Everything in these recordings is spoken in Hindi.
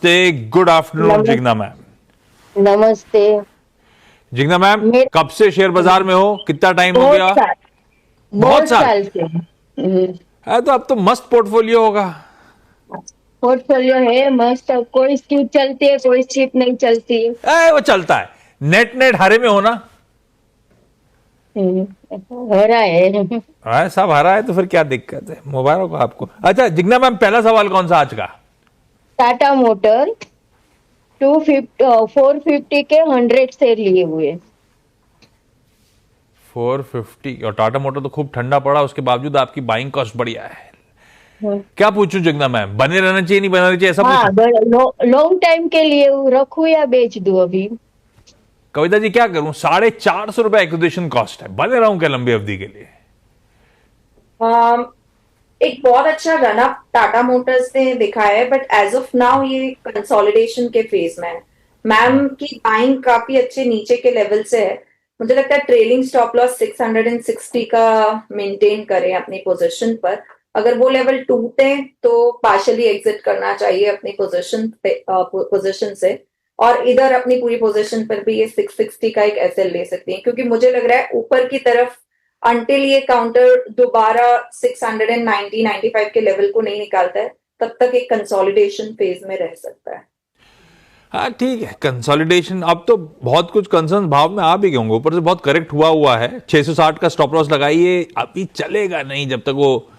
नमस्ते, गुड आफ्टरनून जिग्ना मैम। नमस्ते। जिग्ना मैम, कब से शेयर बाजार में हो, कितना टाइम हो गया? बहुत साल से। है तो अब तो मस्त पोर्टफोलियो होगा। पोर्टफोलियो है मस्त, कोई स्कीम चलती है कोई स्कीम नहीं चलती। वो चलता है, नेट नेट हरे में हो ना। हो रहा है। सब हरा है तो फिर क्या दिक्कत है, मुबारक हो आपको। अच्छा जिग्ना मैम, पहला सवाल कौन सा आज का? टाटा मोटर 450 के 100 शेयर लिए हुए। 450 और टाटा मोटर तो खूब ठंडा पड़ा, उसके बावजूद आपकी बाइंग कॉस्ट बढ़िया है। क्या पूछूं जिग्ना मैम, बने रहना चाहिए नहीं बना चाहिए ऐसा पूछूं? लॉन्ग टाइम के लिए रखूं या बेच दूं अभी? कविता जी क्या करूं, 450 रुपए एक्विजिशन कॉस्ट है, बने रहूं क्या लंबी अवधि के लिए? एक बहुत अच्छा रन अप टाटा मोटर्स ने दिखा है, बट एज ऑफ नाउ ये कंसोलिडेशन के फेज में है। मैम की बाइंग काफी अच्छे नीचे के लेवल से है। मुझे लगता है ट्रेलिंग स्टॉप लॉस 660 का मेंटेन करें अपनी पोजीशन पर। अगर वो लेवल टूटे तो पार्शली एग्जिट करना चाहिए अपनी पोजीशन से, और इधर अपनी पूरी पोजीशन पर भी ये 660 का एक एसएल ले सकती हैं, क्योंकि मुझे लग रहा है ऊपर की तरफ अंटिल ये काउंटर दोबारा 690-95 के लेवल को नहीं निकालता है, तब तक एक कंसोलिडेशन फेज में रह सकता है। हाँ ठीक है, कंसोलिडेशन। अब तो बहुत कुछ कंसर्न भाव में आ भी गए होंगे, ऊपर से बहुत करेक्ट हुआ है। 660 का स्टॉप लॉस लगाइए, अभी चलेगा नहीं जब तक वो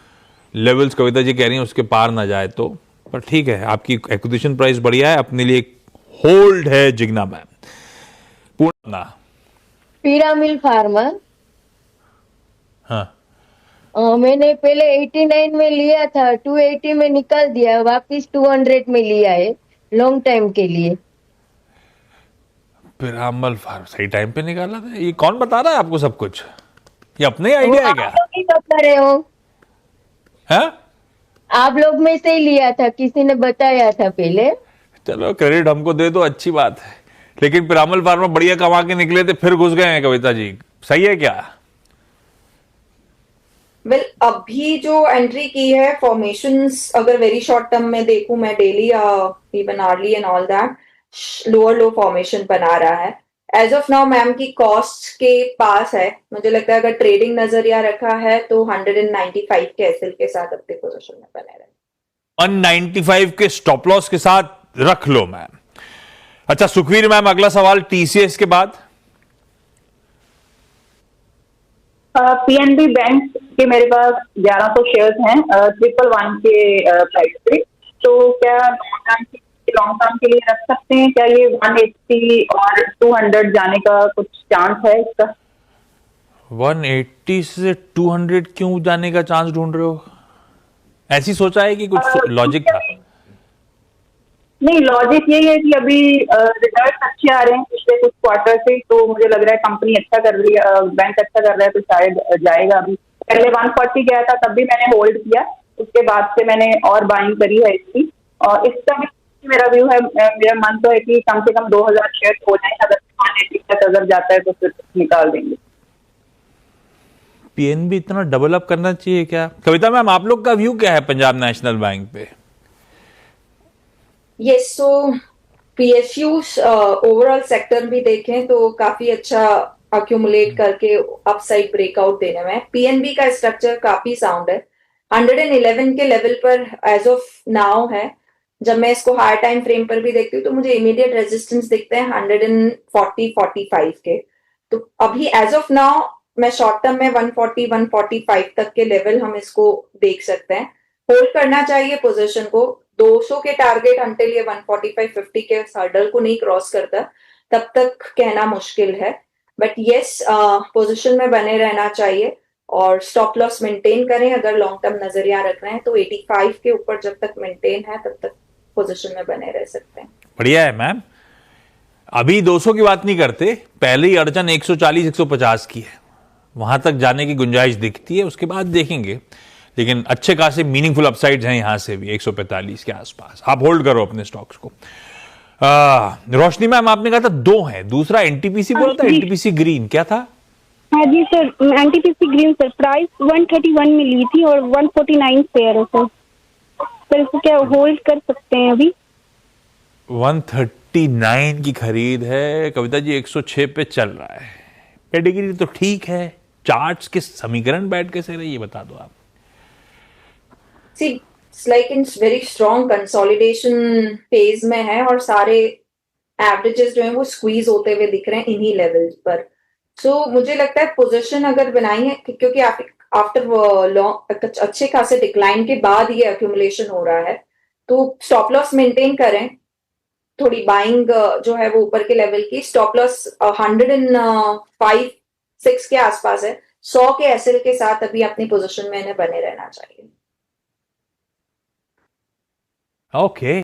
लेवल्स कविता जी कह रही हैं उसके पार ना जाए तो। पर ठीक है, आपकी एक्विजिशन प्राइस बढ़िया है, अपने लिए होल्ड है जिग्ना मैम। पूर्ण पिरामिल फार्मा। हाँ, मैंने पहले 89 में लिया था, 280 में निकाल दिया, वापिस 200 में लिया है लॉन्ग टाइम के लिए। पिरामल फार्म सही टाइम पे निकाला था। ये कौन बता रहा है आपको सब कुछ? ये अपने ही आइडिया है क्या? आप लोग ही बता रहे हो। है? आप लोग में से ही लिया था, किसी ने बताया था पहले। चलो क्रेडिट हमको दे दो, अच्छी बात है। लेकिन पिरामल फार्मा बढ़िया कमा के निकले थे, फिर घुस गए हैं कविता जी, सही है क्या? अभी जो एंट्री की है फॉर्मेशंस, अगर वेरी शॉर्ट टर्म में देखूं मैं, daily even hourly and all that, lower low formation बना रहा है। एज ऑफ नाउ मैम की कॉस्ट के पास है। मुझे लगता है अगर ट्रेडिंग नजरिया रखा है तो 195 के एसएल के साथ अपनी पोजीशन में बने रहे। 195 के स्टॉप लॉस के साथ रख लो मैम। अच्छा सुखवीर मैम, अगला सवाल टीसीएस के बाद। पीएनबी बैंक के मेरे पास 1100 शेयर्स हैं 111 के प्राइस पे, तो क्या लॉन्ग टर्म के लिए रख सकते हैं? क्या ये 180 और 200 जाने का कुछ चांस है इसका? 180 से 200 क्यों जाने का चांस ढूंढ रहे हो? ऐसी सोचा है कि कुछ लॉजिक था? नहीं, लॉजिक यही है कि अभी रिजल्ट अच्छे आ रहे हैं पिछले कुछ क्वार्टर से, तो मुझे लग रहा है कंपनी अच्छा कर रही है, बैंक अच्छा कर रहा है, तो शायद जाएगा। अभी पहले 140 गया था, तब भी मैंने होल्ड किया, उसके बाद से मैंने और बाइंग करी है इसकी। और इसका भी मेरा व्यू है, मेरा मन तो है कि कम से कम 2000 शेयर हो जाए। अगर 180 तक अगर जाता है तो फिर निकाल देंगे। पीएनबी इतना डेवलप करना चाहिए क्या? कविता मैम, आप लोग का व्यू क्या है पंजाब नेशनल बैंक पे? यस, सो पीएसयूज ओवरऑल सेक्टर भी देखें तो काफी अच्छा अक्यूमुलेट करके अपसाइड ब्रेकआउट देने में। पीएनबी का स्ट्रक्चर काफी साउंड है। 111 के लेवल पर एज ऑफ नाउ है। जब मैं इसको हायर टाइम फ्रेम पर भी देखती हूँ तो मुझे इमीडिएट रेजिस्टेंस दिखते हैं 140-45 के। तो अभी एज ऑफ नाउ मैं शॉर्ट टर्म में 140-145 तक के लेवल हम इसको देख सकते हैं। होल्ड करना चाहिए पोजीशन को। 200 के टारगेट अंटिल ये 145-50 के हर्डल को नहीं क्रॉस करता तब तक कहना मुश्किल है। बट यस, पोजीशन में बने रहना चाहिए और स्टॉप लॉस मेंटेन करें। अगर लॉन्ग टर्म नजरिया रख रहे हैं तो 85 के ऊपर जब तक मेंटेन है तब तक पोजीशन में बने रह सकते हैं। बढ़िया है मैम। अभी 200 की बात नहीं करते, पहले ही अड़चन 140-150 की है, वहां तक जाने की गुंजाइश दिखती है, उसके बाद देखेंगे। लेकिन अच्छे खासे मीनिंगफुल अपसाइड्स हैं यहां से भी 145 के आसपास। आप होल्ड करो अपने स्टॉक्स को। रोशनी मैम, आपने कहा था 2 हैं, दूसरा एनटीपीसी बोला था, एनटीपीसी ग्रीन क्या था? हाँ जी sir, NTPC green sir, price 131 में ली थी और 149 शेयर है सर। इसको क्या होल्ड कर सकते हैं अभी? 139 की खरीद है कविता जी, 106 पे चल रहा है। पेडिग्री तो ठीक है, चार्ट्स के समीकरण बैठ कैसे रहे ये बता दो आप। See it's like in very strong consolidation phase में है और सारे एवरेजेस जो हैं वो स्क्वीज होते हुए दिख रहे हैं इन्हीं लेवल्स पर। सो मुझे लगता है पोजीशन अगर बनाई है क्योंकि आफ्टर लॉन्ग अच्छे खासे डिक्लाइन के बाद ये अक्यूमुलेशन हो रहा है, तो स्टॉप लॉस मेंटेन करें। थोड़ी बाइंग जो है वो ऊपर के लेवल की, स्टॉप लॉस 105-6 के आसपास है। 100 के एसएल के साथ अभी अपनी पोजीशन में इन्हें बने रहना चाहिए। ओके